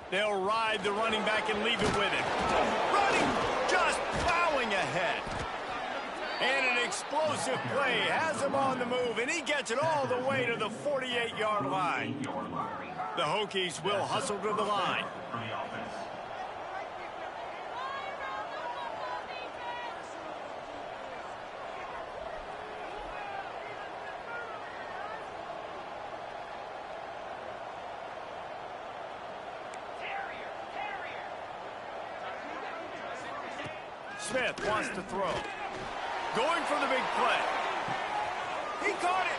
They'll ride the running back and leave it with him. Running, just plowing ahead. And an explosive play has him on the move, and he gets it all the way to the 48-yard line. The Hokies will hustle to the line. Smith wants to throw. Going for the big play. He caught it.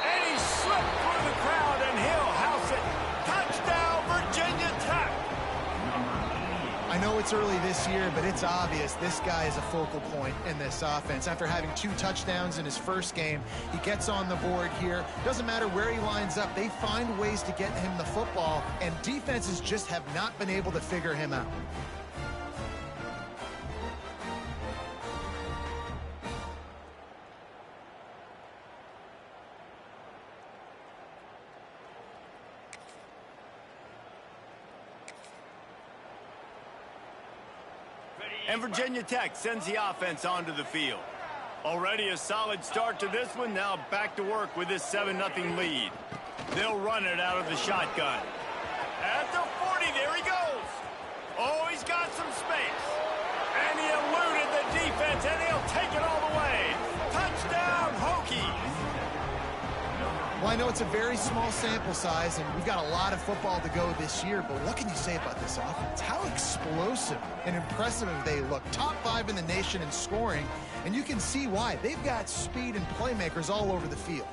And he slipped through the crowd, and he'll house it. Touchdown, Virginia Tech. I know it's early this year, but it's obvious this guy is a focal point in this offense. After having 2 touchdowns in his first game, he gets on the board here. Doesn't matter where he lines up. They find ways to get him the football, and defenses just have not been able to figure him out. And Virginia Tech sends the offense onto the field. Already a solid start to this one. Now back to work with this 7-0 lead. They'll run it out of the shotgun. At the 40, there he goes. Oh, he's got some space. And he eluded the defense, and he'll take it all the way. Touchdown, Hokies. Well, I know it's a very small sample size, and we've got a lot of football to go this year, but what can you say about this offense? How explosive and impressive they look. Top 5 in the nation in scoring, and you can see why. They've got speed and playmakers all over the field.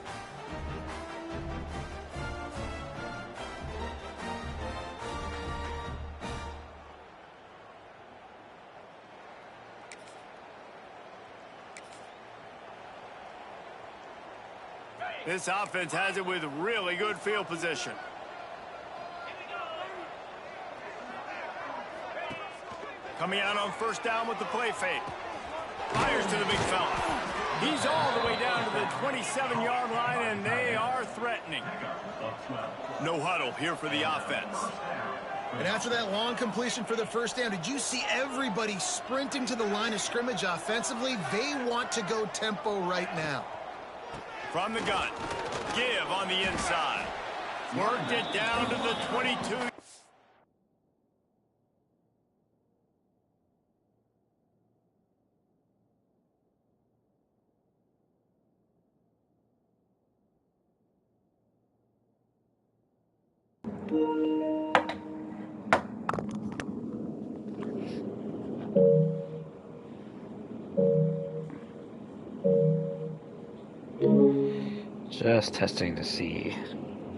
This offense has it with really good field position. Coming out on first down with the play fake. Fires to the big fella. He's all the way down to the 27-yard line, and they are threatening. No huddle here for the offense. And after that long completion for the first down, did you see everybody sprinting to the line of scrimmage offensively? They want to go tempo right now. From the gun, give on the inside. Worked it down to the 22. Just testing to see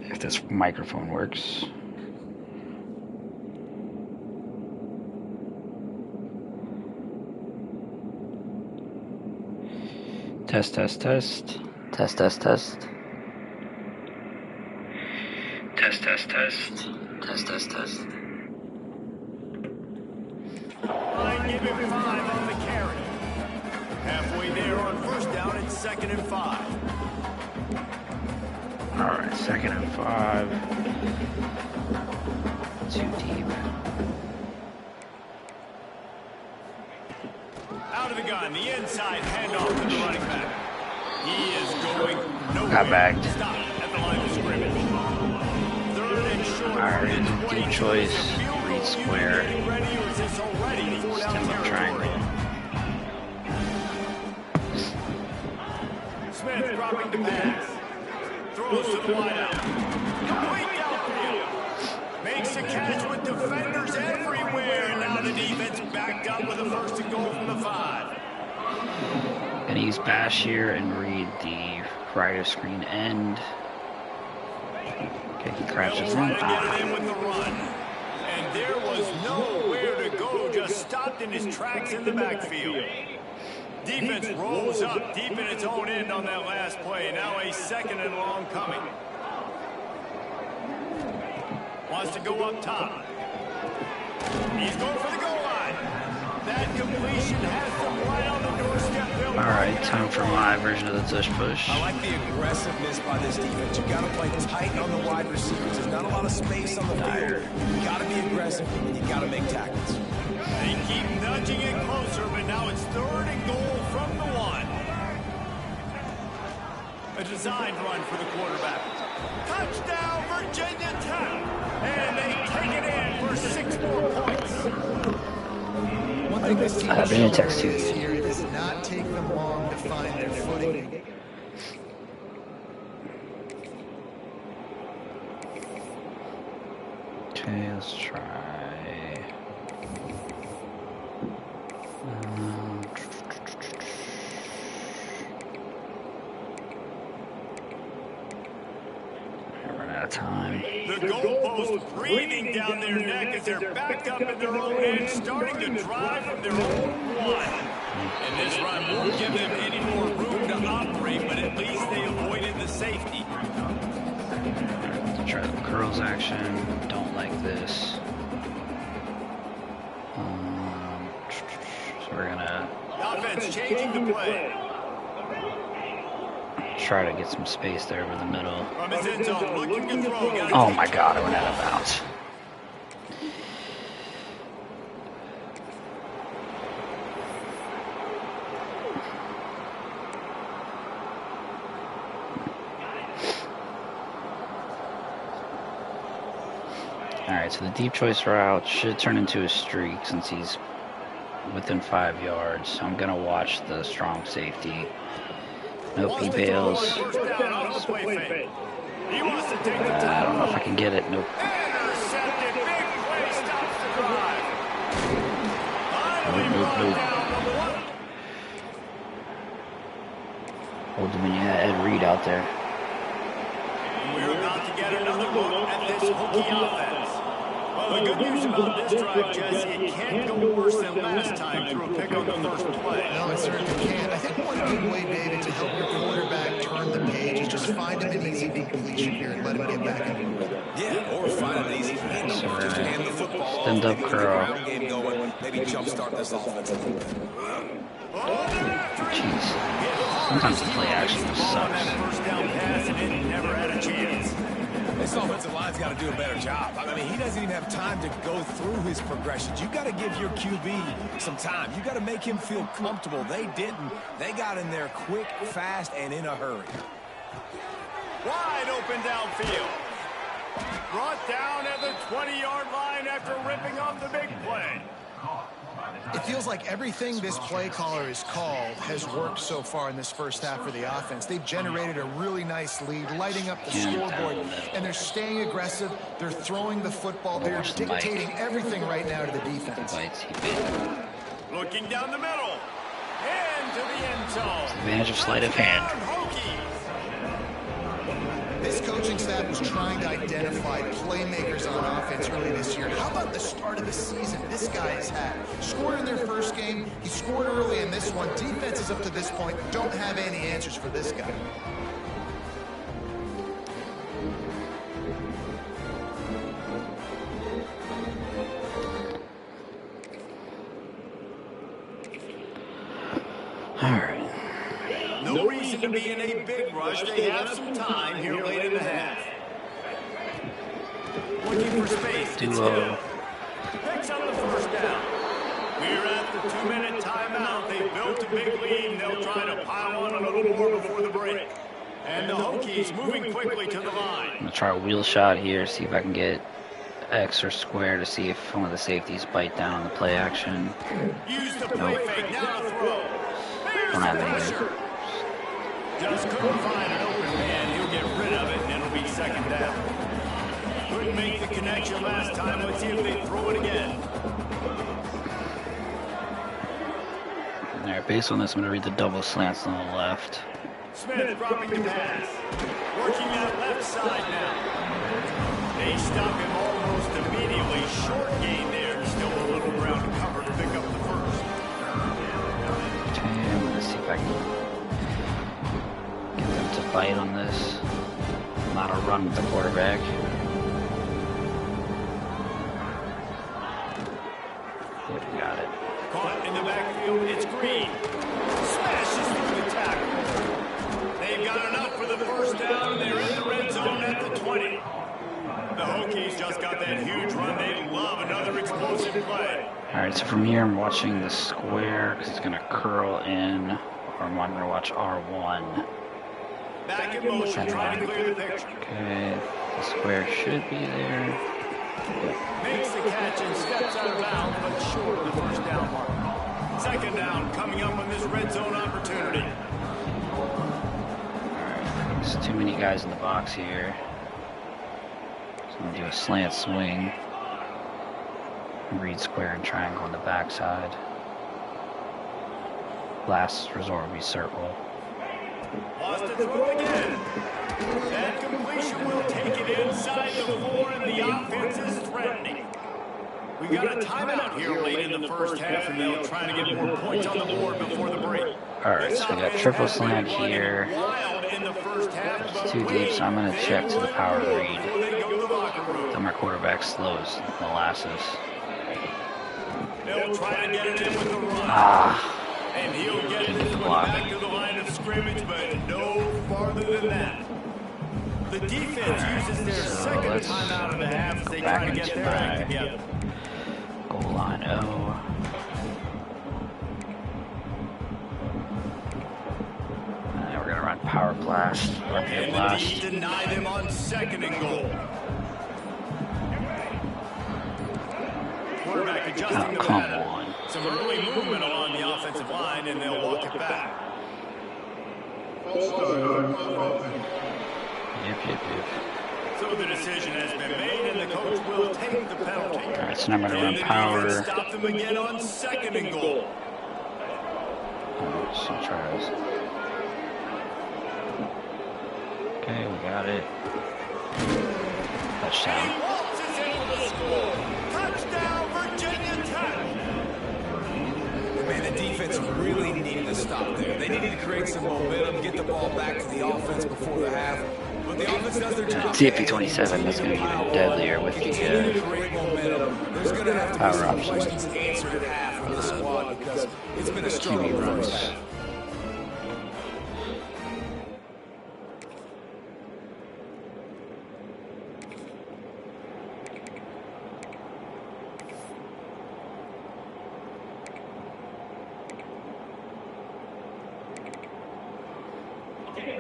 if this microphone works. Test, test, test. Test, test, test. Test, test, test. Test, test, test. I give him 5 on the carry. Halfway there on first down, it's 2nd and 5. All right, 2nd and 5. 2 deep. Out of the gun, the inside handoff to the running back. He is going nowhere. Got backed. Stop at the line of scrimmage. 3rd and short. All right, deep choice. Read square. Step up triangle. Smith dropping the pass. Throws to the wide out. Complete downfield. Makes a catch with defenders everywhere. And now the defense backed up with a 1st and goal from the 5. Gonna use Bash here and read the right of screen end. Okay, he crashes in. Try to get it in with the run. And there was nowhere to go. Just stopped in his tracks in the backfield. Defense rolls up deep in its own end on that last play. Now a 2nd and long coming. Wants to go up top. He's going for the goal line. That completion has them right on the doorstep. Alright, time for my version of the tush push. I like the aggressiveness by this defense. You gotta play tight on the wide receivers. There's not a lot of space on the field. You gotta be aggressive and you gotta make tackles. They keep nudging it closer, but now it's 3rd and goal from the 1. A designed run for the quarterback. Touchdown, Virginia Tech! And they take it in for 6 more points. One thing this team Virginia Tech's too this good. year, it does not take them long to find their footing. Okay, let's try. Run out of time. The goalpost breathing down their neck as they're backed up in their own end, starting to drive from their own 1. And this run won't give them any more room to operate, but at least they avoided the safety. Let's try the curls action. Don't like this. So we're gonna Offense changing the play. try to get some space there over the middle. From his end zone, looking to throw. Oh my god, I went out of bounds. Alright, so the deep choice route should turn into a streak since he's within 5 yards. So I'm gonna watch the strong safety. Nope, he bails. He wants to take the I don't know if I can get it. Nope. intercepted. Big play stops the drive. Nope. Old Dominion had Ed Reed out there. We're about to get another look at this Hokie offense. Well, the good news about this drive, Jesse, it can't go worse than last time through a pick on the first play. No, it certainly can't. I think one big way, David, to help your quarterback turn the page is just find him an easy completion here and let him get back into the rhythm. Yeah, or find an easy handoff. Just hand the football off. Stand up Keep the curl. ground game going. Maybe jumpstart this offense a little bit. Jeez. Sometimes the play action just sucks. First down pass and it never had a chance. This offensive line's got to do a better job. I mean, he doesn't even have time to go through his progressions. You got to give your QB some time. You got to make him feel comfortable. They didn't. They got in there quick, fast, and in a hurry. Wide open downfield. Brought down at the 20-yard line after ripping off the big play. It feels like everything this play caller has called has worked so far in this first half for the offense. They've generated a really nice lead, lighting up the scoreboard, and they're staying aggressive. They're throwing the football. They're dictating everything right now to the defense. Looking down the middle. Into the end zone. Advantage of sleight of hand. This coaching staff was trying to identify playmakers on offense early this year. How about the start of the season this guy has had? Scored in their first game. He scored early in this one. Defenses up to this point don't have any answers for this guy. All right. No reason to be in a big rush. They have some time here late in the half. Looking for space. It's Hill. Picks up the first down. We're at the 2-minute timeout. They built a big lead, and they'll try to pile on a little more before the break. And the Hokies moving quickly to the line. I'm gonna try a wheel shot here, see if I can get X or square to see if one of the safeties bite down on the play action. Use the play fake. Now the throw. Don't have any. Just couldn't find an open man. He'll get rid of it, and it'll be second down. Couldn't make the connection last time. Let's see if they throw it again. All right, based on this, I'm gonna read the double slants on the left. Smith dropping the pass. Working that left side now. They stop him almost immediately. Short gain there. Still a little ground to cover to pick up the first. Okay, I'm gonna see if I can get them to bite on this. Not a run with the quarterback. Yep, got it. Caught explosive play. Alright, so from here I'm watching the square because it's going to curl in, or I'm going to watch R1. Back in motion, trying to clear the picture. Okay, the square should be there. Makes the catch and steps out of bounds, but short of the first down mark. Second down coming up on this red zone opportunity. Alright, there's too many guys in the box here. So I'm going to do a slant swing. Read square and triangle on the backside. Last resort will be circle. Lost to throw again. That completion will take it inside the 4, and the offense is threatening. We got a timeout here late in the first half, and they'll try to get more points on the board before the break. Alright, so we got triple slant here. It's too deep, so I'm going to check to the power read. Then my quarterback slows molasses. They'll try to get it in with the run. And he'll get this one back to the line of scrimmage, but no farther than that. The defense uses their second timeout of the half as they try to get their act together. Goal line O. And we're going to run power blast. And the D deny them on second and goal. Quarterback adjusting the pattern. Some early movement along the offensive line, and they'll walk it back. Yep. So the decision has been made, and the coach will take the penalty. Alright, so now I'm going to run power. Stop them again on second and goal. Some tries. Okay, we got it. Touchdown. Touchdown, Virginia Tech. Man, the defense really needed to stop there. They needed to create some momentum, get the ball back to the offense before the half. But the offense does their job. TFP 27 is going to be even deadlier with the power options. Answered at half from the squad because it's been a struggle QB runs. first half.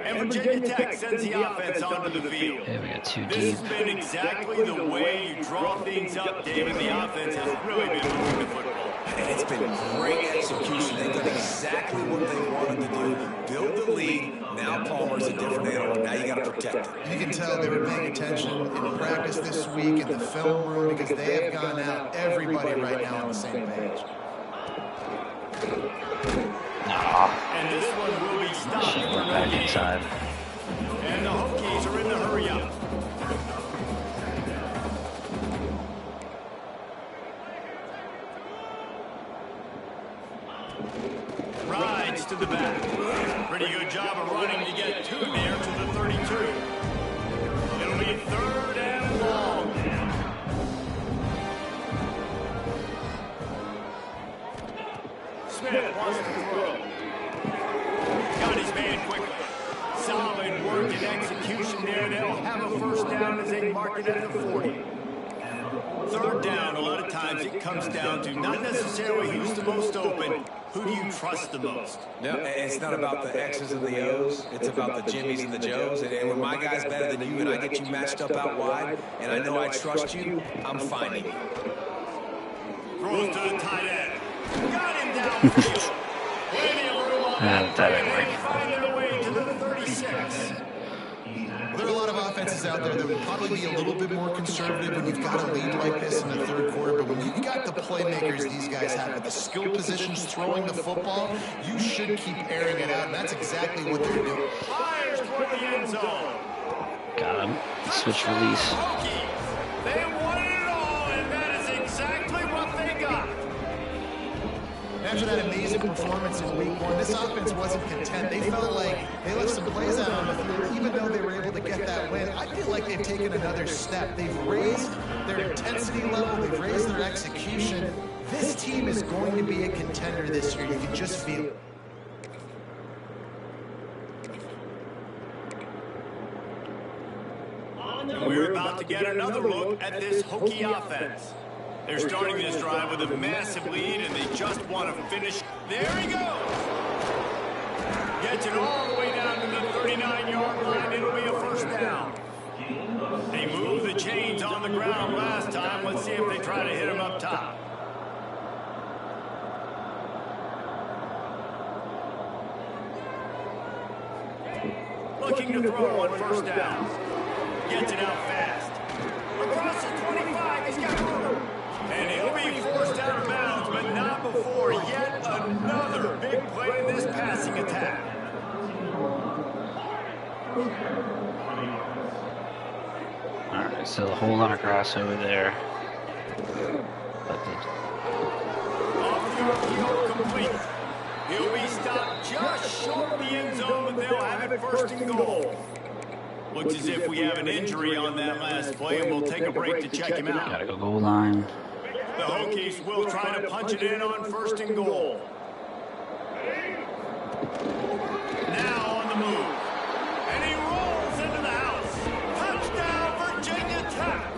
And Virginia Tech sends the offense onto the field. Okay, we got 2 This deep. has been exactly the way you draw things up, David. The offense has really been moving the football. And it's been great execution. They've done exactly what they wanted to do. Build the lead. Now Palmer's a different animal. Now you got to protect it. You can tell they were paying attention in practice this week in the film room because they have gone out, everybody right now on the same page. And this one will be stopped for no Back gain. inside. And the Hokies are in the hurry up. Rides to the back. Pretty good job of running to get 2 there to the 32. It'll be 3rd and long. Smith wants to throw. Got his man quickly. Solid work and execution there. They'll have a first down as they mark it at the 40. 3rd down, a lot of times it comes down to not necessarily who's the most open, who do you trust the most? No, it's not about the X's and the O's. It's about the Jimmies and the Joes. And when my guy's better than you and I get you matched up out wide, and I know I trust you, I'm finding you. Throws to the tight end. Got him downfield. Plenty of room on that play. They find their way to the 36. There are a lot of offenses out there that would probably be a little bit more conservative when you've got a lead like this in the 3rd quarter, but when you've got the playmakers these guys have at the skill positions throwing the football, you should keep airing it out, and that's exactly what they're doing. Fires toward the end zone. Got him. Switch release. Hokies. They wanted it all, and that is exactly what they got. After that amazing performance in week 1, this offense wasn't content. They felt like they left some plays out on the field, even though they were able to get that win. I feel like they've taken another step. They've raised their intensity level. They've raised their execution. This team is going to be a contender this year. You can just feel it. We're about to get another look at this Hokie offense. They're starting this drive with a massive lead, and they just want to finish. There he goes. Gets it all the way down to the 39-yard line. It'll be a first down. They moved the chains on the ground last time. Let's see if they try to hit him up top. Looking to throw on first down. Gets it out fast. Across the 25, he's got room. And he'll be forced out of bounds, but not before yet another big play in this passing attack. All right, so a whole lot of grass over there. Off the RPO complete. He'll be stopped just short of the end zone, but they'll have it first and goal. Looks as if we have an injury on that last play, and we'll take a break to check him out. Gotta go goal line. The Hokies will try to punch it in on first and goal. Now on the move. And he rolls into the house. Touchdown, Virginia Tech.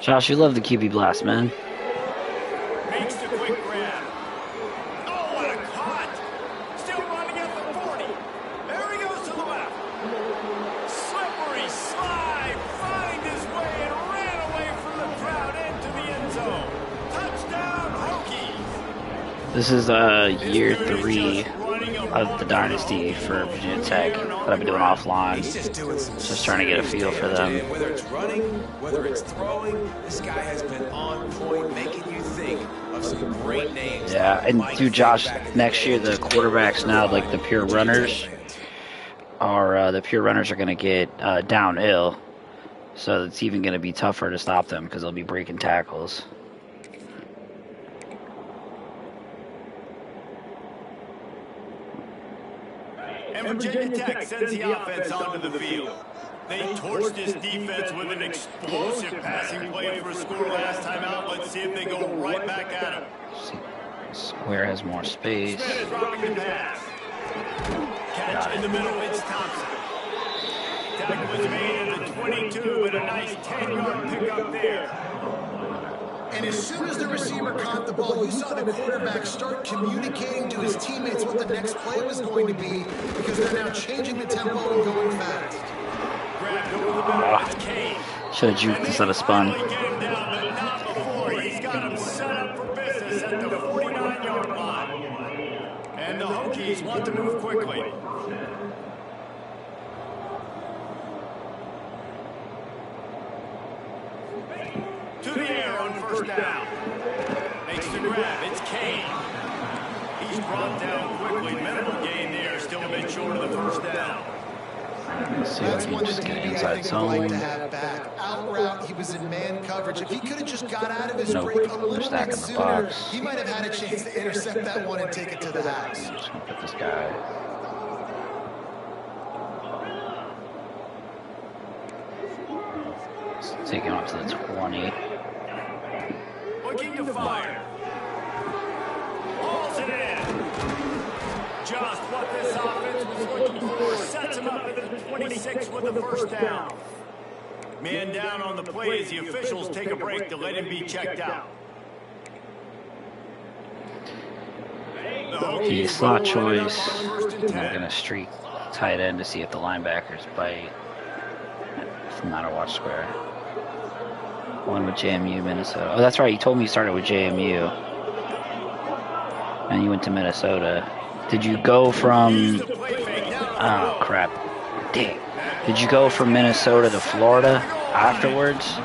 Josh, you love the QB blast, man. Makes the quick grab. Oh, what a cut. Still running at the 40. There he goes to the left. Slippery slide. Find his way and ran away from the crowd into the end zone. Touchdown, Hokies. This is year 3 of the dynasty for Virginia Tech that I've been doing offline. Just trying to get a feel for them. Whether it's running, whether it's throwing, this guy has been on point, making you think of some great names. Yeah, and dude, Josh, next year the quarterbacks now, like the pure runners, are going to get downhill, so it's even going to be tougher to stop them because they'll be breaking tackles. And Virginia Tech sends the offense onto the field. They torched this defense with an explosive passing play for a score last time out. Let's see if they go right back at him. Where has more space? Smith is dropping the pass. Catch in the middle, it's Thompson. Tackle was made at the 22, and a nice 10-yard pickup there. And as soon as the receiver caught the ball, you saw the quarterback start communicating to his teammates what the next play was going to be, because they're now changing the tempo and going fast. Grabbed over the middle, it's Kane. Should have juked instead of spun. Get him down, but not before. He's got him set up for business at the 49-yard line. And the Hokies want to move quickly. To the air on first down. Makes the grab. It's Kane. He's brought down quickly. Minimal gain there. Still a bit short of the first down. Let's see if he can just get inside zone. Like to zone. have back. Out route, he was in man coverage. If he could have just got out of his Nope. break a They're little stacking bit the sooner, box. he might have had a chance to intercept that one and take it to the house. I'm just gonna put this guy. Take him up to the 20. Looking to fire. Hauls it in. Just what this offense was looking for. Sets him up at the 26 with the first down. Man down on the play as the officials take a break to let him be checked out. The slot choice. I'm gonna streak tight end to see if the linebackers bite. From not a watch square. One with JMU, Minnesota. Oh, that's right. You told me you started with JMU. And you went to Minnesota. Did you go from... Oh, crap. Dang. Did you go from Minnesota to Florida afterwards?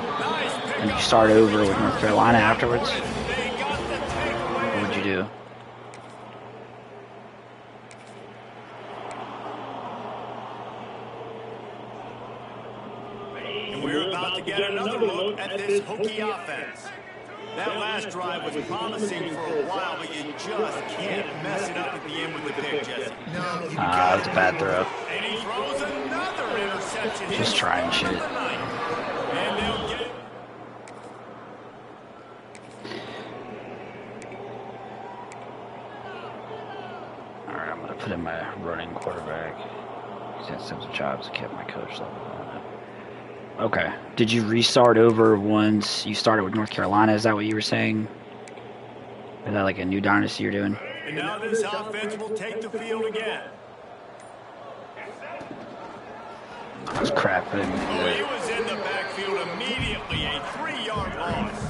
And you start over with North Carolina afterwards? What would you do? And we're about to get another look at this Hokie offense. That last drive was promising for a while, but you just can't mess it up at the end with the pick, Jesse. No, That was a bad throw. And he throws another interception. Just trying shit. And they'll get it. guy, running quarterback. Since some jobs kept my coach level. Okay. Did you restart over once you started with North Carolina? Is that what you were saying? Is that like a new dynasty you're doing? And now this offense will take the field again. That's crap. He was in the backfield immediately, a 3-yard loss.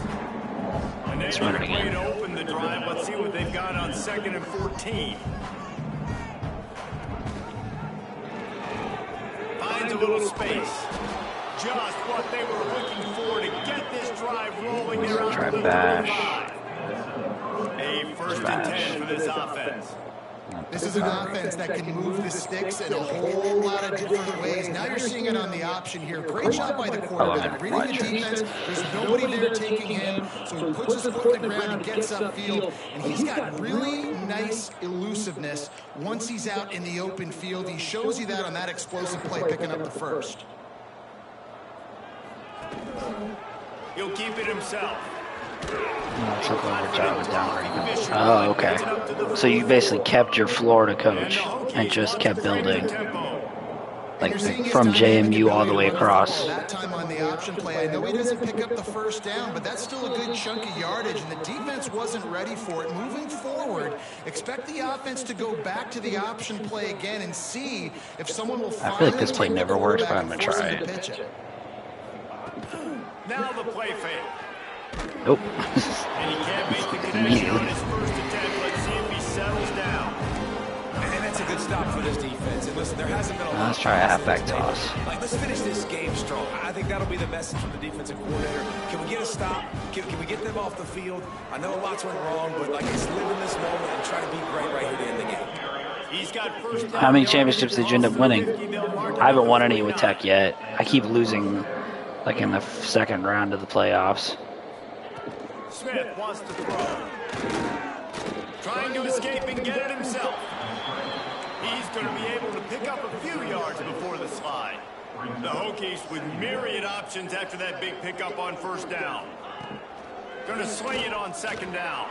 And they run it need a play again. to open the drive. Let's see what they've got on 2nd and 14. Finds a little space. Just what they were looking for to get this drive rolling there on Try the bash. 35. A 1st and 10 for this offense. This is an offense that can move the sticks in a whole lot of different ways. Now you're seeing it on the option here. Great job by the quarterback. Reading the defense, there's nobody there taking him, so he puts his foot in the ground and gets upfield. And he's got really nice elusiveness once he's out in the open field. He shows you that on that explosive play, picking up the first. He'll keep it himself. Oh, okay. So you basically kept your Florida coach and just kept building, like from JMU all the way across. That time on the option play, I know he doesn't pick up the first down, but that's still a good chunk of yardage, and the defense wasn't ready for it. Moving forward, expect the offense to go back to the option play again and see if someone will I feel like this play never works, but I'm gonna try it. Now the play fake. Nope. And he can't make the connection on his first attempt. Let's see if he settles down. And that's a good stop for this defense. And listen, there hasn't been a lot. Let's try a halfback toss. Like, let's finish this game strong. I think that'll be the message from the defensive coordinator. Can we get a stop? Can we get them off the field? I know lots went wrong, but like, let's live in this moment and try to be great right here to end the game. He's got first down. How many championships did you end up winning? I haven't won any with Tech yet. I keep losing, like in the 2nd round of the playoffs. Smith wants to throw. Trying to escape and get it himself. He's going to be able to pick up a few yards before the slide. The Hokies with myriad options after that big pickup on 1st down. Going to sling it on 2nd down.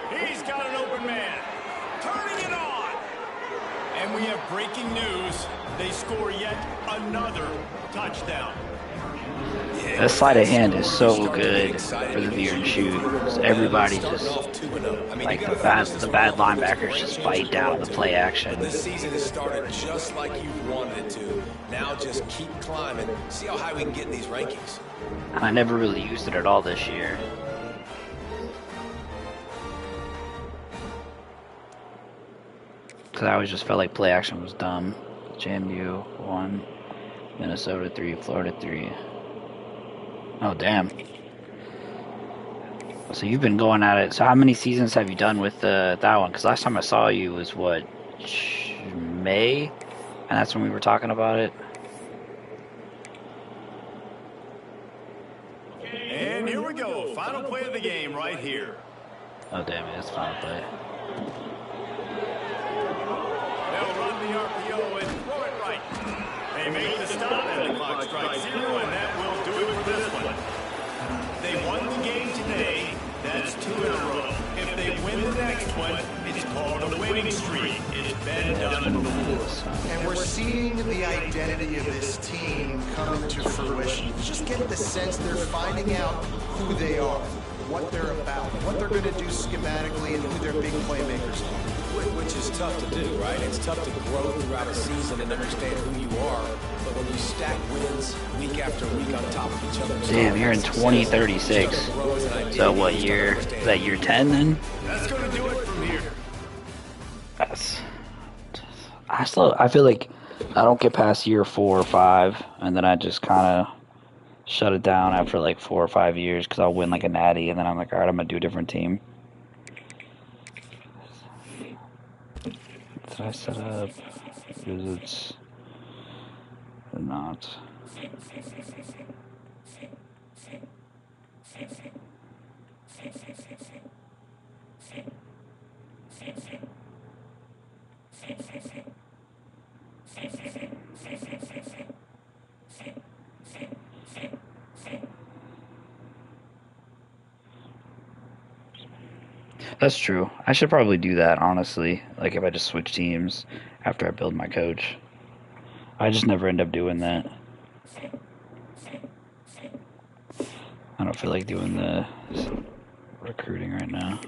He's got an open man. Turning it on. And we have breaking news. They score yet another touchdown. That sleight of hand is so good for the Veer and shoot. Everybody just, like the bad linebackers just bite down the play action. This season has started just like you wanted it to. Now just keep climbing. See how high we can get in these rankings. And I never really used it at all this year. Because I always just felt like play action was dumb. JMU 1, Minnesota 3, Florida 3. Oh, damn. So you've been going at it. So how many seasons have you done with that one? Because last time I saw you was, what, May? And that's when we were talking about it. And here we go. Final play of the game right here. Oh, damn it. That's final play. They'll run the RPO and throw it right. They make the stop and the clock strikes 0, and that will do it for this one. They won the game today. That's 2 in a row. If they win the next one, it's called a winning streak. It's been done before. And we're seeing the identity of this team come to fruition. You just get the sense they're finding out who they are, what they're about, what they're going to do schematically, and who their big playmakers are. Which is tough to do, right? It's tough to grow throughout a season and understand who you are. But when you stack wins week after week on top of each other... Damn, you're in 2036. So what year? Is that year 10 then? That's going to do it from here. I feel like I don't get past year 4 or 5, and then I just kind of shut it down after like 4 or 5 years because I'll win like a natty, and then I'm like, all right, I'm going to do a different team. Did I set up visits or not? That's true. I should probably do that, honestly. Like, if I just switch teams after I build my coach. I just never end up doing that. I don't feel like doing the recruiting right now.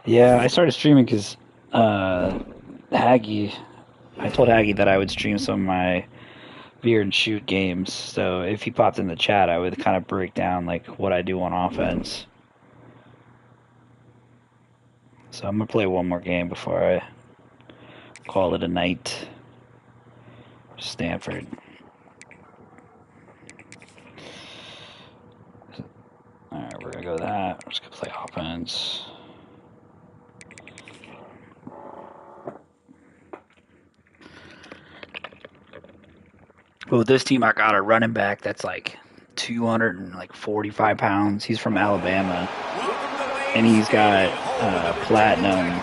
Yeah, I started streaming because Haggy, I told Haggy that I would stream some of my Veer and shoot games. So if he popped in the chat, I would kind of break down like what I do on offense. So I'm gonna play one more game before I call it a night. Stanford. Alright, we're gonna go that. We're just gonna play offense. But with this team, I got a running back that's like 245 pounds. He's from Alabama, and he's got platinum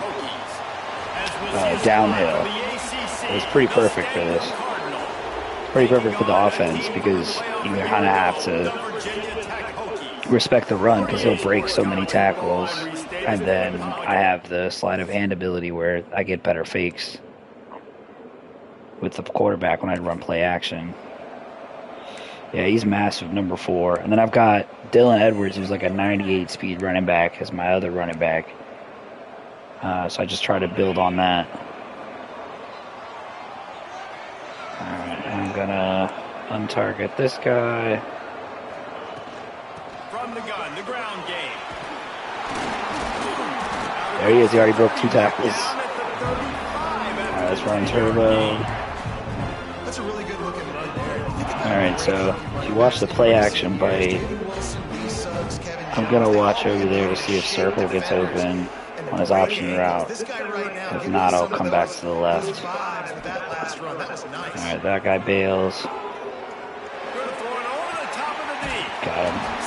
downhill. It's pretty perfect for this. Pretty perfect for the offense because you kind of have to respect the run because he'll break so many tackles, and then I have the sleight of hand ability where I get better fakes with the quarterback when I run play action. Yeah, he's massive, number 4. And then I've got Dylan Edwards, who's like a 98 speed running back, as my other running back. So I just try to build on that. Alright, I'm gonna untarget this guy. From the gun, the ground game. There he is, he already broke 2 tackles. Alright, let's run turbo. That's a really good looking run there. Alright, so if you watch the play action bite, I'm going to watch over there to see if circle gets open on his option route. If not, I'll come back to the left. Alright, that guy bails. Got him.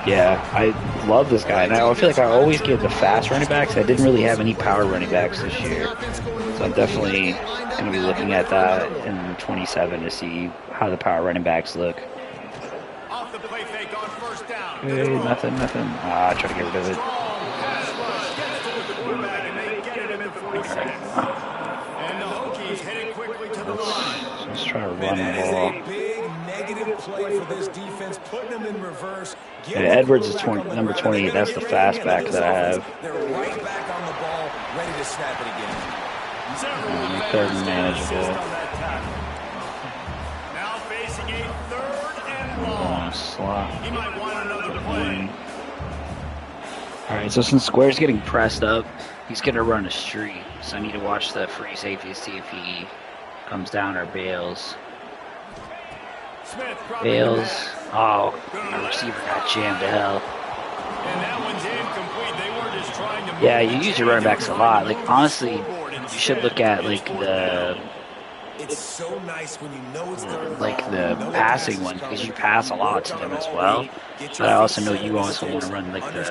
Yeah, I love this guy. And I feel like I always get the fast running backs. I didn't really have any power running backs this year. So I'm definitely going to be looking at that in 27 to see how the power running backs look. Okay, nothing. Ah, I try to get rid of it. Let's try to run the ball. Play for this defense, putting them in reverse. Yeah, Edwards is number 20. That's the fast back that I have. They're right back on the ball, ready to snap it again. Third and manageable. Now facing a 3rd and long. Slot. He might want another play. Alright, so since Square's getting pressed up, he's going to run a streak. So I need to watch the free safety to see if he comes down or bails. Bails. Oh, my receiver got jammed to hell. And that one's incomplete. They were just trying to Yeah, you use your running backs a lot. Like, honestly, you should look at, like, the It's so nice when you know it's the passing ones, because you pass a lot to them as well. But I also know you also want to run, like, the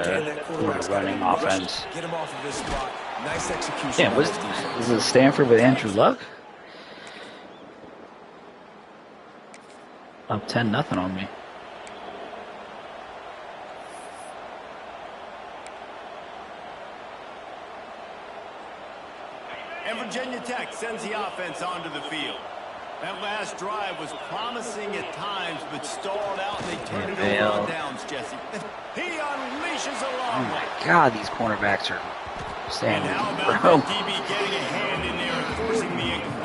running offense. Get him off of this spot. Nice execution. Yeah, was it Stanford with Andrew Luck? Up 10-0 on me. And Virginia Tech sends the offense onto the field. That last drive was promising at times, but stalled out, and they turned it over on downs, Jesse. He unleashes a long one. Oh my God, these cornerbacks are standing.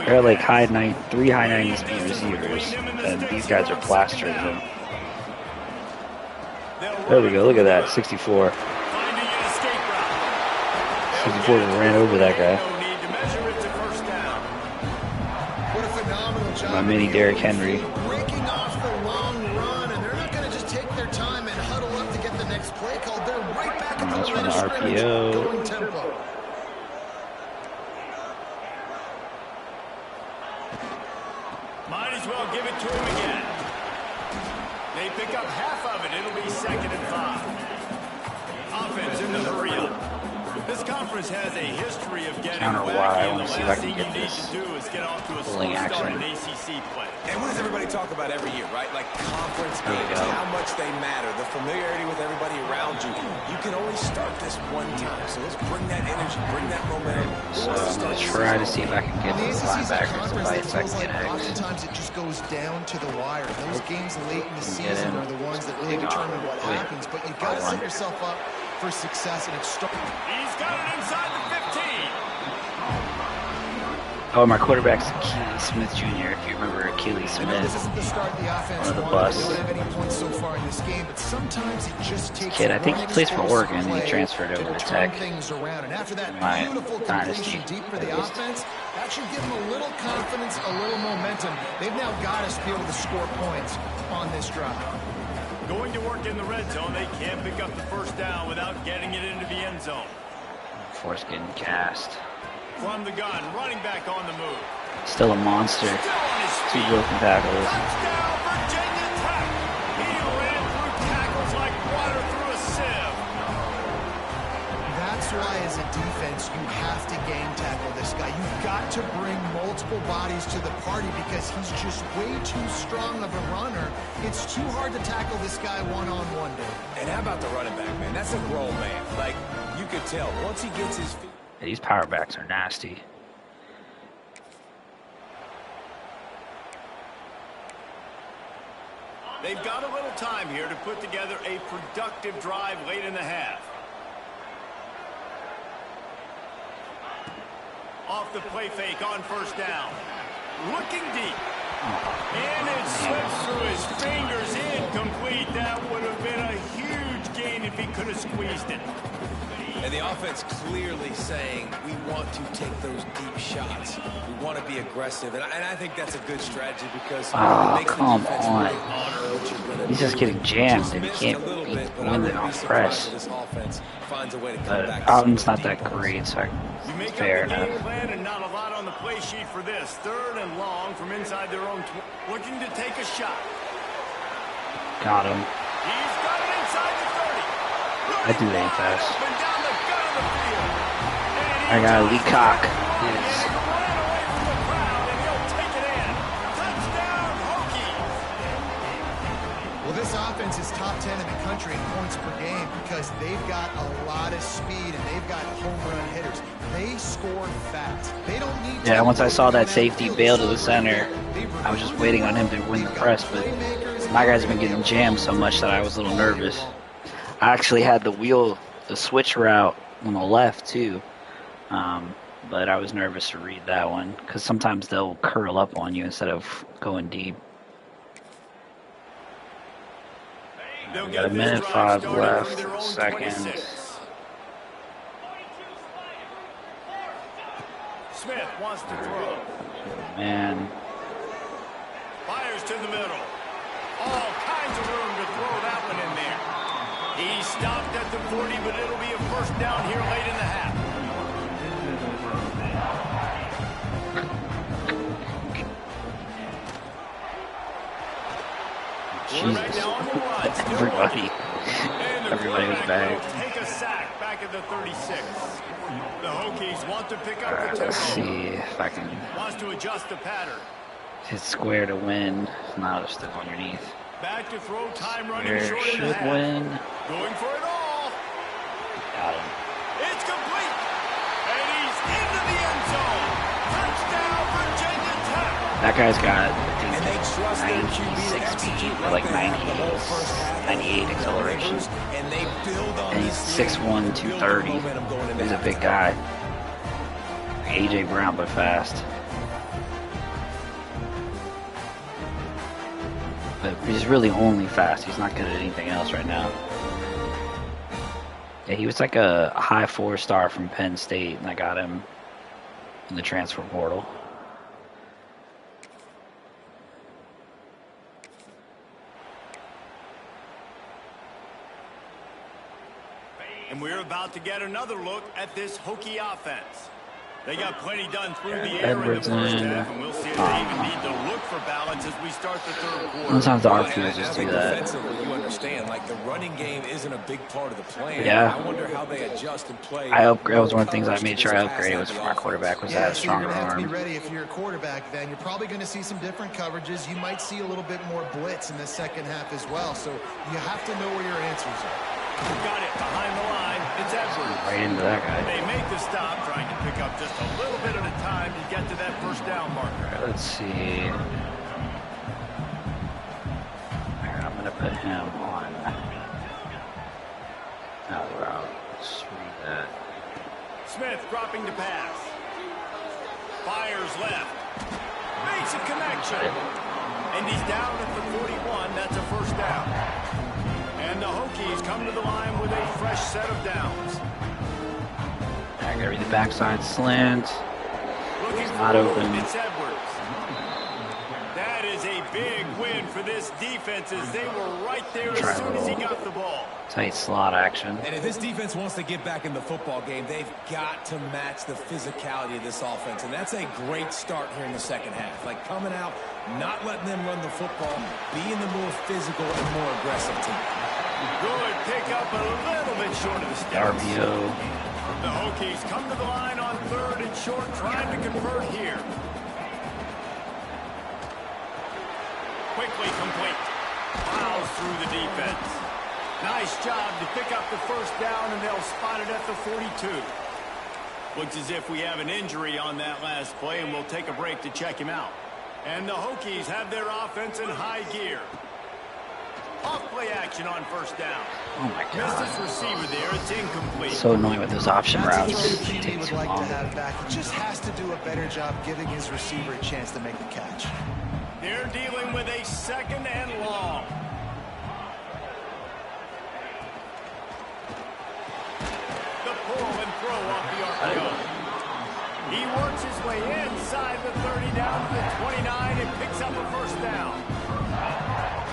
They're like three high 90 speed receivers, and these guys are plastering them. There we go, look at that, 64. 64 ran over that guy. My mini Derrick Henry. Breaking off the long run, and they're not going to just take their time and huddle up to get the next play called. They're right back at the line of scrimmage, going tempo. Might as well give it to him again. They pick up half of it. It'll be 2nd and 5. Off defense in the hurry-up. This conference has a history of getting Counter wacky, Y. I and want the to see if I last can thing you get need this to do is get off to a slow pulling start action. in ACC play. And what does everybody talk about every year, right? Like conference There we games, go. how much they matter, the familiarity with everybody around you. You can only start this one time, so let's bring that energy, bring that momentum. So I'm going to try to see if I can get The these ACC is a linebackers to conference fight that so I feels can like get X. oftentimes it just goes down to the wire. Those games late in the Get season in. are the ones that really Dig on. determine what Wait. happens. But you got to set yourself up for success, and it's He's got it inside the 15. Oh, my quarterback's Keely Smith Jr. If you remember Keely I know this Smith. isn't the start the offense One of the wanted. busts. They don't have any points so far in this game, but sometimes it just takes Kid, I think he one plays for explosive Oregon. He play transferred over to turn Tech. things around. And after that My beautiful dynasty, completion deep for the at least. offense, that should give them a little confidence, a little momentum. They've now got to be able to score points on this drive. Going to work in the red zone, they can't pick up the first down without getting it into the end zone. Force getting cast. From the gun, running back on the move. Still a monster. Still on his 2 feet. broken tackles. Touchdown, Virginia Tech. He ran through tackles like water through a sieve. That's why, as a defense, you have to game tackle this guy. You've got to bring multiple bodies to the party because he's just way too strong of a runner. It's too hard to tackle this guy one-on-one, dude. And how about the running back, man? That's a grown man. Like, you could tell, once he gets his feet. Yeah, these power backs are nasty. They've got a little time here to put together a productive drive late in the half. Off the play fake on first down. Looking deep. And it slips through his fingers, incomplete. That would have been a huge gain if he could have squeezed it. And the offense clearly saying, we want to take those deep shots. We want to be aggressive. And I think that's a good strategy because it makes the come defense on. really honor what you're going to do. He's just getting jammed Just and he missed can't a little bit, but win I it wouldn't on be surprised press. if this offense finds a way to come But back. Alton's not that great, so You make fair up the game enough. plan and not a lot on the play sheet for this. 3rd and long from inside their own. Looking to take a shot. Got him. He's got it inside the 30. I do ain't fast. Up and down the gut of the field. I got a Lee Cock. Ran away from the crowd, and he'll take it in. Touchdown, Hokies. Well, this offense is top 10 in the country in points per game because they've got a lot of speed and they've got home run hitters. They score fast. They don't need to. Yeah, once I saw that safety bail to the center, I was just waiting on him to win the press, but my guy's been getting jammed so much that I was a little nervous. I actually had the switch route on the left too, but I was nervous to read that one because sometimes they'll curl up on you instead of going deep. We got a minute 5 left, second. Smith wants to throw. Man, Fires to the middle. All kinds of room to throw that one in there. He stopped at the 40, but it'll be a first down here late in the half. Jesus. Everybody was back. Take a sack back at the 36. The Hokies want to pick up Alright, the let's tempo. see if I can Wants to adjust the pattern. hit square to win. Now just stick underneath. Back to throw, time running Where short in should the half. win. Going for it all. Got him. It's complete. And he's into the end zone. Touchdown, Virginia Tech. That guy's got, And they trust their QB to 96 execute speed, or like like they have the whole first half. 98 acceleration. And they build on And he's this lead, 6'1", build 230. momentum going into He's a big halftime. guy. AJ Brown, but fast. But he's really only fast. He's not good at anything else right now. Yeah, he was like a high 4-star from Penn State, and I got him in the transfer portal. And we're about to get another look at this Hokie offense. They got plenty done through the air Edwards in the first in. half, and we'll see if they even need to look for balance as we start the third quarter. Sometimes our Well, fields I just do think that. defensively, you understand, like the running game isn't a big part of the plan. Yeah. I wonder how they adjust and play. That was one of the things I made sure I upgraded was for my quarterback was Yeah, that so you're stronger going to have to be arm. ready if you're a quarterback then. You're probably going to see some different coverages. You might see a little bit more blitz in the second half as well. So you have to know where your answers are. Got it behind the line. It's Edwards. Right into that guy. They make the stop, trying to pick up just a little bit at a time to get to that first down marker. Let's see. I'm going to put him on that route. Let's read that. Smith dropping to pass. Fires left. Makes a connection. And he's down at the 41. That's a first down. And the Hokies come to the line with a fresh set of downs. I gotta read the backside slant. Looking Not open. It's Edwards. That is a big win for this defense as they were right there as soon as he got the ball. Tight slot action. And if this defense wants to get back in the football game, they've got to match the physicality of this offense. And that's a great start here in the second half. Like coming out, not letting them run the football, being the more physical and more aggressive team. Good pickup, a little bit short of the sticks. RPO. The Hokies come to the line on third and short, trying to convert here. Quickly complete. Plows through the defense. Nice job to pick up the first down, and they'll spot it at the 42. Looks as if we have an injury on that last play, and we'll take a break to check him out. And the Hokies have their offense in high gear. Off-play action on first down. Oh my Missed his god. receiver there. It's incomplete. So annoying with those option That's routes. a throw They he take would too like to long. have back. He just has to do a better job giving his receiver a chance to make the catch. They're dealing with a second and long. The pull and throw off the RPO. He works his way inside the 30 down to the 29 and picks up a first down.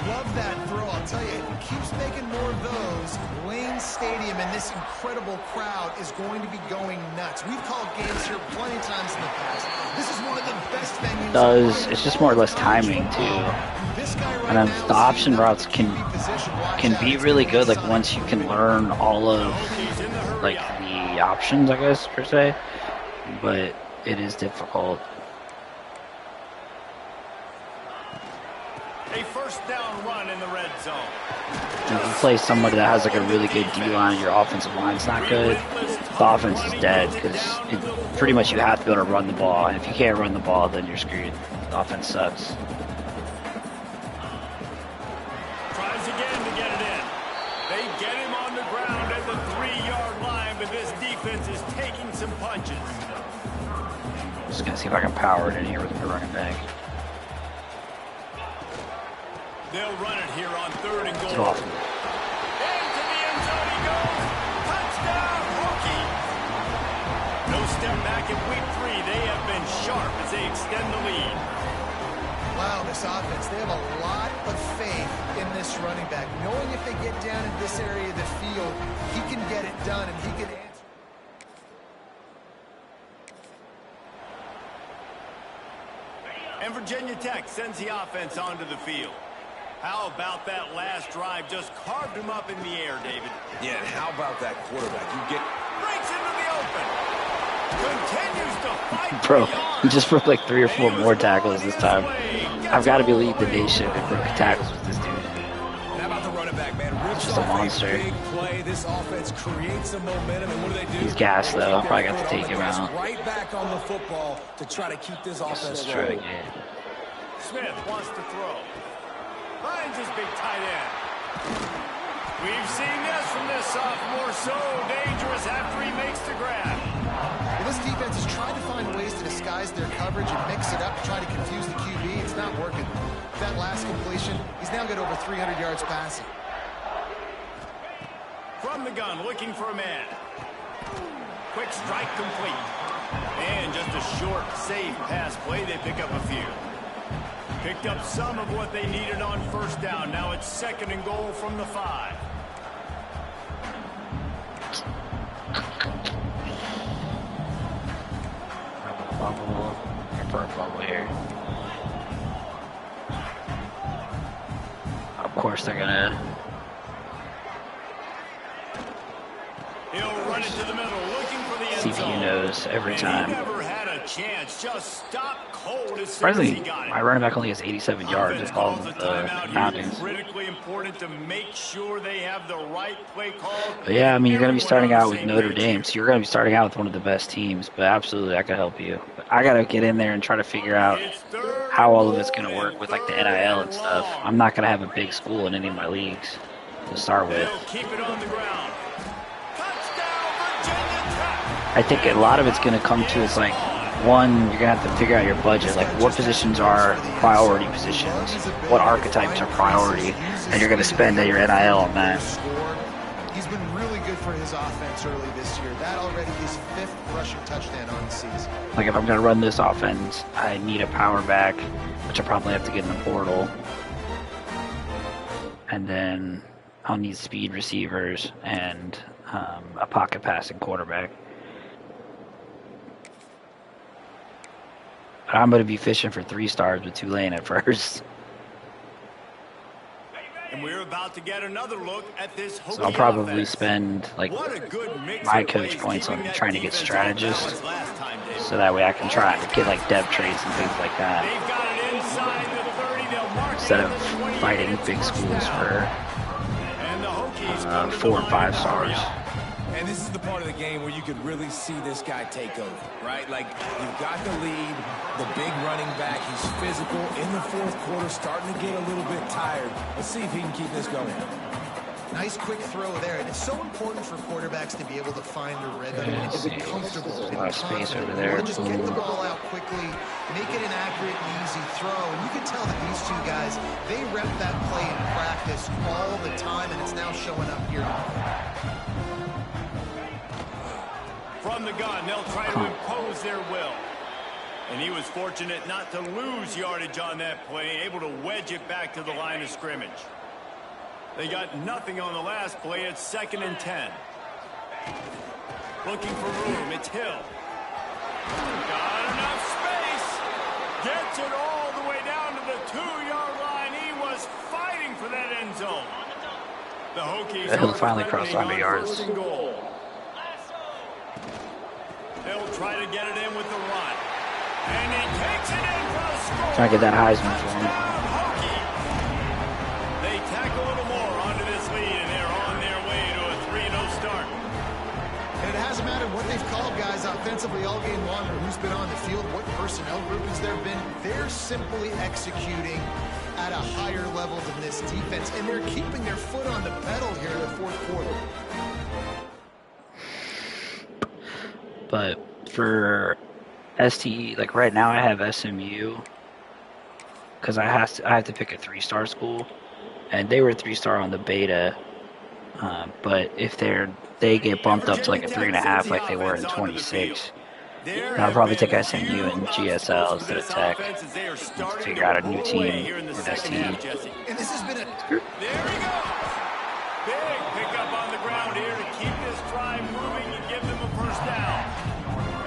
Love that throw. I'll tell you, if he keeps making more of those, Lane Stadium and this incredible crowd is going to be going nuts. We've called games here plenty of times in the past. This is one of the best venues. It's just more or less timing too. This guy right And then now the is option in routes QB position. Watch out. can be It's really gonna be good like inside. once you can learn all of Hokies in the hurry like up. the options, I guess per se. But it is difficult. A first down run in the red zone. If you play somebody that has like a really good D-line and your offensive line's not good, the offense is dead because pretty much you have to be able to run the ball. And if you can't run the ball, then you're screwed. The offense sucks. Tries again to get it in. They get him on the ground at the 3-yard line, but this defense is taking some punches. Just gonna see if I can power it in here with my running back. They'll run it here on third and goal. Too often. Into the end zone he goes. Touchdown, Hokies. No step back in week 3. They have been sharp as they extend the lead. Wow, this offense, they have a lot of faith in this running back. Knowing if they get down in this area of the field, he can get it done and he can answer. And Virginia Tech sends the offense onto the field. How about that last drive? Just carved him up in the air, David. Yeah, and how about that quarterback? You get Breaks into the open. Continues to fight. Bro, for yards. he just broke like 3 or And 4 he was more tackles this time. well on his way. Gets I've got to all believe the the way. nation that broke tackles with this dude. And how about the running back, man? Rips Just a off monster. big play. This offense creates some momentum, and what do? He's gassed, though. I'll probably have to take him out. Right back on the football to try to keep this offense Let's try rolling. again. Smith wants to throw. Finds his big tight end. We've seen this from this sophomore. So dangerous after he makes the grab. Well, this defense has tried to find ways to disguise their coverage and mix it up to try to confuse the QB. It's not working. That last completion, he's now got over 300 yards passing. From the gun, looking for a man. Quick strike complete. And just a short, safe pass play. They pick up a few. Picked up some of what they needed on first down. Now it's second and goal from the 5. fumble for a fumble here. Of course, they're gonna. He'll run it to the middle, looking for the end CPU zone. knows every time. He never had a chance. Just stop cold as soon as Surprisingly, he got it. my running back only has 87 yards with all Calls of a the timeout here. mountains. Critically important to make sure they have the right play call. But yeah, I mean, you're going to be starting out with Everyone on Notre the same Dame, page so you're going to be starting out with one of the best teams. But absolutely, I could help you. But I got to get in there and try to figure out here. It's third how all of and it's going to goal work with like the third NIL and and stuff. long. I'm not going to have a big school in any of my leagues to start with. They'll keep it on the ground. Touchdown, Virginia Tech. I think a lot of it's going to come to is like, one, you're going to have to figure out your budget. Like, what positions are priority positions? What archetypes are priority? And you're going to spend your NIL on that. He's been really good for his offense early this year. That already his 5th rushing touchdown on the season. Like, if I'm going to run this offense, I need a power back, which I probably have to get in the portal. And then I'll need speed receivers and a pocket passing quarterback. But I'm going to be fishing for 3 stars with Tulane at first. And we're about to get another look at this So I'll probably spend like What a good mix my of coach plays, points on keeping that trying to get defense off strategists, balance last time, Dave. so that way I can try to get like depth trades and things like that, They've got it inside the 30. They'll mark it instead at of the 20, fighting and it's big first schools down. for And the Hokies come to the 4 and 5 line to stars. hurry up. And this is the part of the game where you could really see this guy take over, right? Like, you've got the lead, the big running back. He's physical in the 4th quarter, starting to get a little bit tired. Let's see if he can keep this going. Nice quick throw there, and it's so important for quarterbacks to be able to find a rhythm and to be comfortable. There's a and lot of space confident. over there. You wanna just get the ball out quickly, make it an accurate and easy throw. And you can tell that these two guys, they rep that play in practice all the time, and it's now showing up here. From the gun, they'll try to impose their will. And he was fortunate not to lose yardage on that play, able to wedge it back to the line of scrimmage. They got nothing on the last play. It's 2nd and 10. Looking for room. It's Hill. Got enough space. Gets it all the way down to the 2-yard line. He was fighting for that end zone. The Hokies Hill are finally threatening crossed 100 on yards. 1st and goal. They'll try to get it in with the run. And he takes it in for a score. Trying to get that Heisman for him. Touchdown, Hokie. They tack a little more onto this lead, and they're on their way to a 3-0 start. And it hasn't mattered what they've called guys offensively all game long or who's been on the field, what personnel groupings there have been. They're simply executing at a higher level than this defense, and they're keeping their foot on the pedal here in the 4th quarter. But for STE, like right now I have SMU because I have to pick a 3-star school, and they were 3-star on the beta. But if they get bumped up to like a 3.5 like they were in 26, then I'll probably take SMU and GSL instead of Tech. Figure out a new team with STE. And this has been a... There he goes. Big pickup on the ground here to keep this drive moving and give them a first down.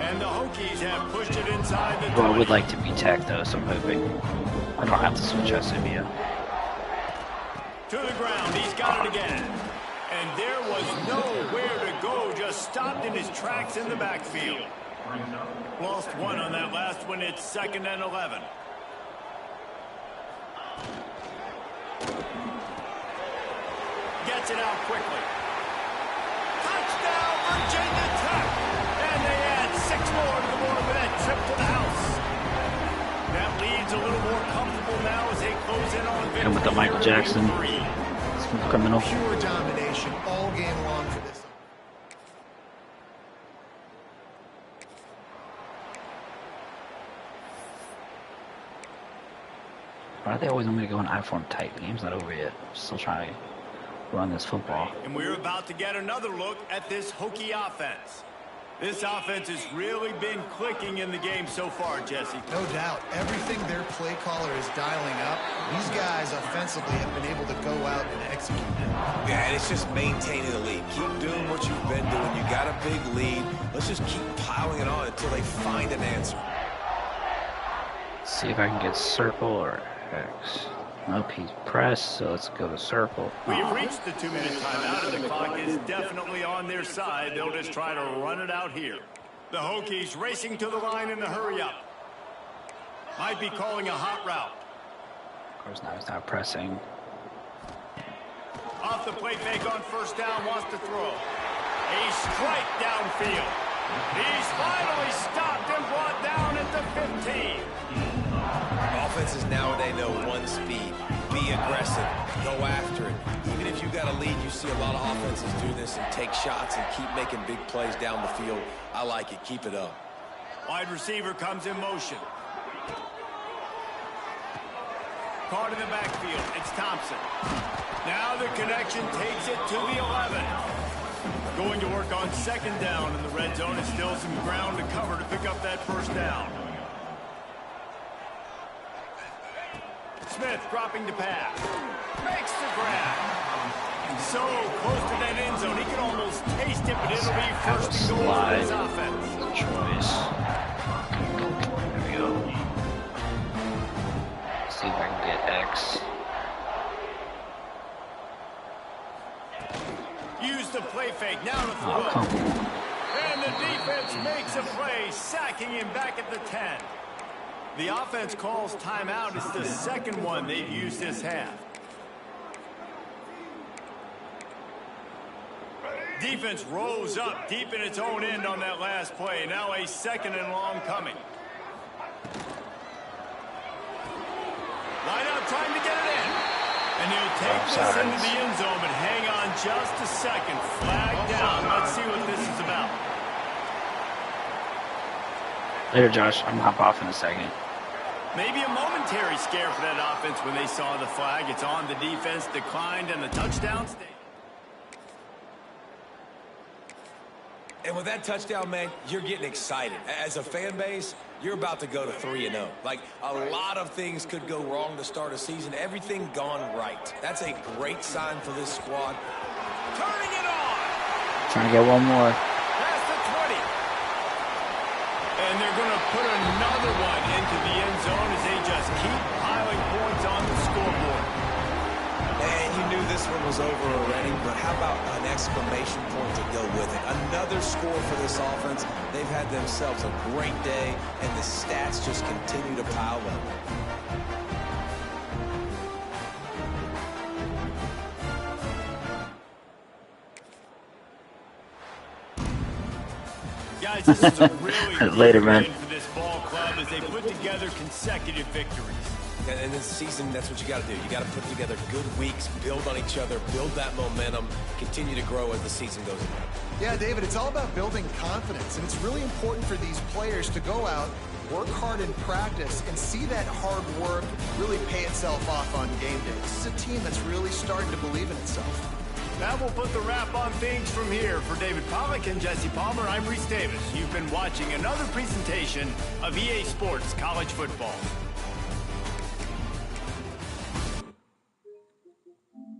And the Hokies have pushed it inside the 20. Well, I would like to be Tech though, so I'm hoping I don't have to switch SMU. To the ground, he's got it again. And there was nowhere to go, just stopped in his tracks in the backfield. Lost one on that last one. It's 2nd and 11. Gets it out quickly. Touchdown, Virginia Tech. And they add 6 more to the board with that trip to the house. That lead's a little more comfortable now as they close in on victory. And with the Michael Jackson criminal. Pure domination all game long for this. Why do they always want me to go in I-form tight? The game's not over yet. I'm still trying to run this football. And we're about to get another look at this Hokie offense. This offense has really been clicking in the game so far, Jesse. No doubt. Everything their play caller is dialing up, these guys offensively have been able to go out and execute it. Yeah, and it's just maintaining the lead. Keep doing what you've been doing. You got a big lead. Let's just keep piling it on until they find an answer. See if I can get circle or X. Nope, he's pressed, so let's go to circle. We've reached the 2-minute timeout, and the clock is definitely on their side. They'll just try to run it out here. The Hokies racing to the line in a hurry-up. Might be calling a hot route. Of course, now he's not pressing. Off the play fake on first down, wants to throw. A strike downfield. He's finally stopped and brought down at the 15. Offenses nowadays know one speed. Be aggressive. Go after it. Even if you got a lead, you see a lot of offenses do this and take shots and keep making big plays down the field. I like it. Keep it up. Wide receiver comes in motion. Caught in the backfield. It's Thompson. Now the connection takes it to the 11. Going to work on second down in the red zone. Is still some ground to cover to pick up that first down. Smith dropping to pass. Makes the grab. So close to that end zone. He can almost taste it, but it'll be first and goal for his offense. Choice. There we go. See if I can get X. Use the play fake. Now to throw. Oh, come on. And the defense makes a play, sacking him back at the 10. The offense calls timeout. It's the second one they've used this half. Defense rose up deep in its own end on that last play. Now a second and long coming. Line out trying to get it in. And he'll take this into the end zone, but hang on just a second. Flag down. Let's see what this is about. Later, Josh. I'm gonna hop off in a second. Maybe a momentary scare for that offense when they saw the flag. It's on the defense, declined, and the touchdown stayed. And with that touchdown, man, you're getting excited. As a fan base, you're about to go to 3-0. Like, a lot of things could go wrong to start a season. Everything gone right. That's a great sign for this squad. Turning it on! Trying to get one more. Past the 20. And they're going to put another one into the end zone as they just keep piling points on the scoreboard. Man, you knew this one was over already, but how about an exclamation point to go with it? Another score for this offense. They've had themselves a great day, and the stats just continue to pile up. Guys, this is a really Later, good man. win for this ball club as they put together consecutive victories. And this season, that's what you got to do. You got to put together good weeks, build on each other, build that momentum, continue to grow as the season goes on. Yeah, David, it's all about building confidence, and it's really important for these players to go out, work hard in practice, and see that hard work really pay itself off on game day. This is a team that's really starting to believe in itself. That will put the wrap on things from here. For David Pollack and Jesse Palmer, I'm Reese Davis. You've been watching another presentation of EA Sports College Football.